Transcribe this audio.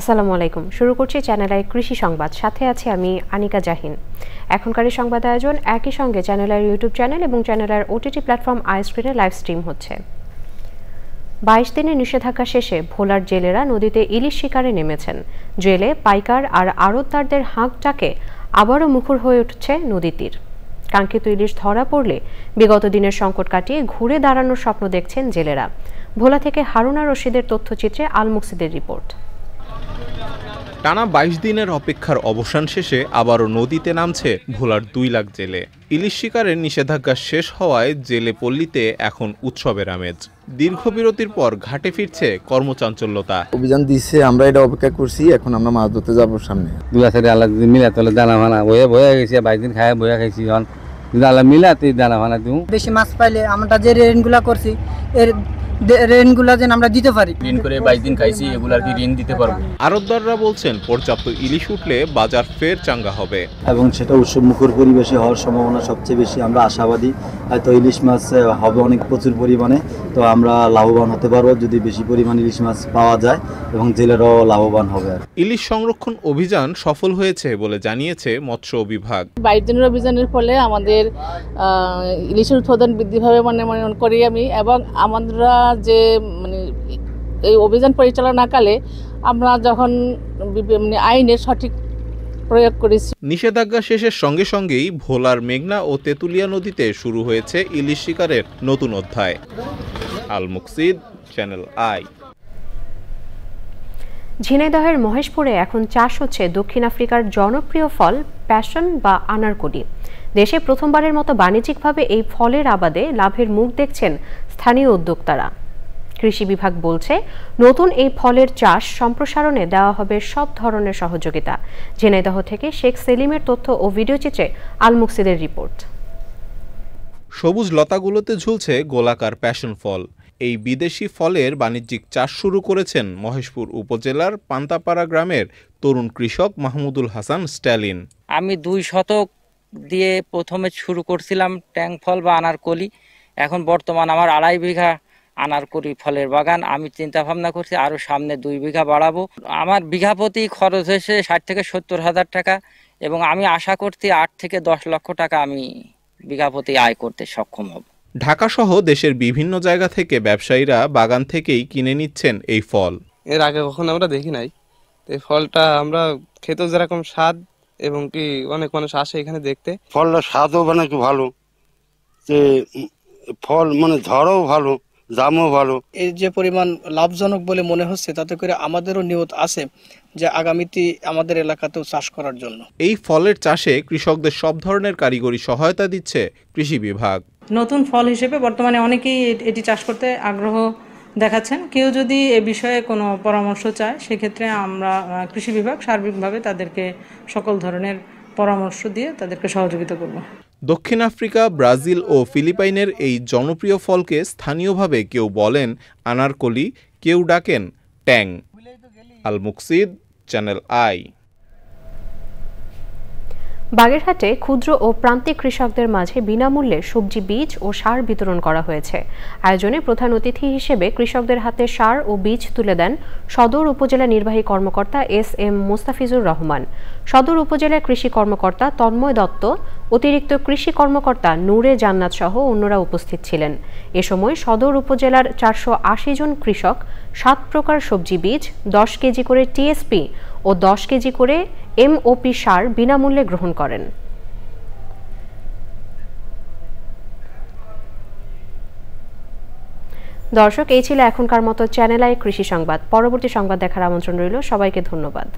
আসসালামু আলাইকুম। শুরু করছি চ্যানেল আই কৃষি সংবাদ, সাথে আছি আমি আনিকা জাহিন। এখনকার এই সংবাদ আয়োজন একই সঙ্গে চ্যানেল আইয়ের ইউটিউব চ্যানেল এবং চ্যানেল আইয়ের ওটিটি প্ল্যাটফর্ম আইস্ক্রিনে লাইভ স্ট্রিম হচ্ছে। 22 দিনের নিষেধাজ্ঞা শেষে ভোলার জেলেরা নদীতে ইলিশ শিকারে নেমেছেন। জেলে পাইকার আর আড়তদারদের হাঁক ডাকে আবারও মুখর হয়ে উঠছে নদী তীর। কাঙ্ক্ষিত ইলিশ ধরা পড়লে বিগত দিনের সংকট কাটিয়ে ঘুরে দাঁড়ানোর স্বপ্ন দেখছেন জেলেরা। ভোলা থেকে হারুনা রশিদের তথ্যচিত্রে আল মুকসিদের রিপোর্ট। টানা 22 দিনের অপেক্ষার অবসান শেষে আবারও নদীতে নামছে ভোলার 2 লাখ জেলে। ইলিশ শিকারের নিষেধাজ্ঞা শেষ হওয়ায় জেলে পল্লীতে এখন উৎসবের আমেজ। দীর্ঘ বিরতির পর ঘাটে ফিরছে কর্মচাঞ্চল্যতা। অভিযান দিচ্ছে, আমরা এটা অপেক্ষা করছি, এখন আমরা মাছ ধরতে যাবো সামনে। দুলাসারি আল্লাহ মিলা তোলে দানা ফানা বয়ে গেছি, 22 দিন খায় বয়ে খাইছি, এখন আল্লাহ মিলা তুই দানা ফানা দিও। বেশি মাছ পাইলে আমরা যে ঋণগুলা করছি এর ঋণগুলা যেন আমরা দিতে পারি। ঋণ করে 22 দিন খাইছি, এগুলার কি ঋণ দিতে পারবো? আড়তদাররা বলছেন পর্যাপ্ত ইলিশ উঠলে বাজার ফের চাঙ্গা হবে এবং সেটা উৎসব মুখর পরিবেশে হওয়ার সম্ভাবনা সবচেয়ে বেশি। আমরা আশাবাদী হয়তো ইলিশ মাছ হবে অনেক প্রচুর পরিমাণে, তো আমরা লাভবান হতে পারবো যদি বেশি পরিমাণ ইলিশ মাছ পাওয়া যায় এবং জেলেরাও লাভবান হবে। ইলিশ সংরক্ষণ অভিযান সফল হয়েছে বলে জানিয়েছে মৎস্য বিভাগ। 22 দিনের অভিযানের ফলে আমাদের ইলিশের উৎপাদন বৃদ্ধি পাবে মনে করি আমি, এবং আমরা যে এই অভিযান পরিচালনাকালে আমরা যখন আইনের সঠিক প্রয়োগ করেছি। নিষেধাজ্ঞা শেষের সঙ্গে সঙ্গেই ভোলার মেঘনা ও তেঁতুলিয়া নদীতে শুরু হয়েছে ইলিশ শিকারের নতুন অধ্যায়। আল মুকসিদ, চ্যানেল আই। ঝিনাইদহের মহেশপুরে এখন চাষ হচ্ছে দক্ষিণ আফ্রিকার জনপ্রিয় ফল প্যাশন বা আনারকলি। দেশে প্রথমবারের মতো বাণিজ্যিকভাবে এই ফলের আবাদে লাভের মুখ দেখছেন স্থানীয় উদ্যোক্তারা। কৃষি বিভাগ বলছে নতুন এই ফলের চাষ সম্প্রসারণে দেওয়া হবে সব ধরনের সহযোগিতা। ঝিনাইদহ থেকে শেখ সেলিমের তথ্য ও ভিডিওচিত্রে আল মুকসিদের রিপোর্ট। সবুজ লতাগুলোতে ঝুলছে গোলাকার প্যাশন ফল। এই বিদেশি ফলের বাণিজ্যিক চাষ শুরু করেছেন মহেশপুর উপজেলার পান্তাপাড়া গ্রামের তরুণ কৃষক মাহমুদুল হাসান স্ট্যালিন। আমি 2 শতক দিয়ে প্রথমে শুরু করছিলাম ট্যাং ফল বা আনারকলি। এখন বর্তমান আমার 2.5 বিঘা আনারকলি ফলের বাগান। আমি চিন্তা ভাবনা করছি আরো সামনে 2 বিঘা বাড়াবো। আমার বিঘা প্রতি খরচ হয়েছে 60 থেকে 70 হাজার টাকা, এবং আমি আশা করছি 8 থেকে 10 লক্ষ টাকা আমি বিঘা প্রতি আয় করতে সক্ষম হব। ঢাকা সহ দেশের বিভিন্ন জায়গা থেকে ব্যবসায়ীরা বাগান থেকেই কিনে নিচ্ছেন এই ফল। এর আগে কখনো আমরা দেখি নাই। এই ফলটা আমরা খেতেও যেরকম স্বাদ, এবং কি অনেক মানুষ আসে এখানে দেখতে। ফলটা স্বাদও মানে কি ভালো, যে ফল মানে ধরও ভালো, দামও ভালো। এই যে পরিমাণ লাভজনক বলে মনে হচ্ছে, তাতে করে আমাদেরও নিয়ত আছে যে আগামীতে আমাদের এলাকাতেও চাষ করার জন্য। এই ফলের চাষে কৃষকদের সব ধরনের কারিগরি সহায়তা দিচ্ছে কৃষি বিভাগ। নতুন ফল হিসেবে বর্তমানে অনেকেই এটি চাষ করতে আগ্রহ দেখাচ্ছেন। কেউ যদি এ বিষয়ে কোনো পরামর্শ চায়, সেক্ষেত্রে আমরা কৃষি বিভাগ সার্বিকভাবে তাদেরকে সকল ধরনের পরামর্শ দিয়ে তাদেরকে সহযোগিতা করব। দক্ষিণ আফ্রিকা, ব্রাজিল ও ফিলিপাইনের এই জনপ্রিয় ফলকে স্থানীয়ভাবে কেউ বলেন আনারকলি, কেউ ডাকেন ট্যাং। আল মুকসিদ, চ্যানেল আই। বাগেরহাটে ক্ষুদ্র ও প্রান্তিক কৃষকদের মাঝে বিনামূল্যে সবজি বীজ ও সার বিতরণ করা হয়েছে। আয়োজনে প্রধান অতিথি হিসেবে কৃষকদের হাতে সার ও বীজ তুলে দেন সদর উপজেলা নির্বাহী কর্মকর্তা এস.এম. মোস্তাফিজুর রহমান। সদর উপজেলার কৃষি কর্মকর্তা তন্ময় দত্ত, অতিরিক্ত কৃষি কর্মকর্তা নূরে জান্নাত সহ অন্যরা উপস্থিত ছিলেন। এ সময় সদর উপজেলার 480 জন কৃষক 7 প্রকার সবজি বীজ, 10 কেজি করে টিএসপি ও 10 কেজি করে এমওপি সার বিনামূল্যে গ্রহণ করেন। দর্শক, এই ছিল এখনকার মতো চ্যানেল আই কৃষি সংবাদ। পরবর্তী সংবাদ দেখার আমন্ত্রণ রইল। সবাইকে ধন্যবাদ।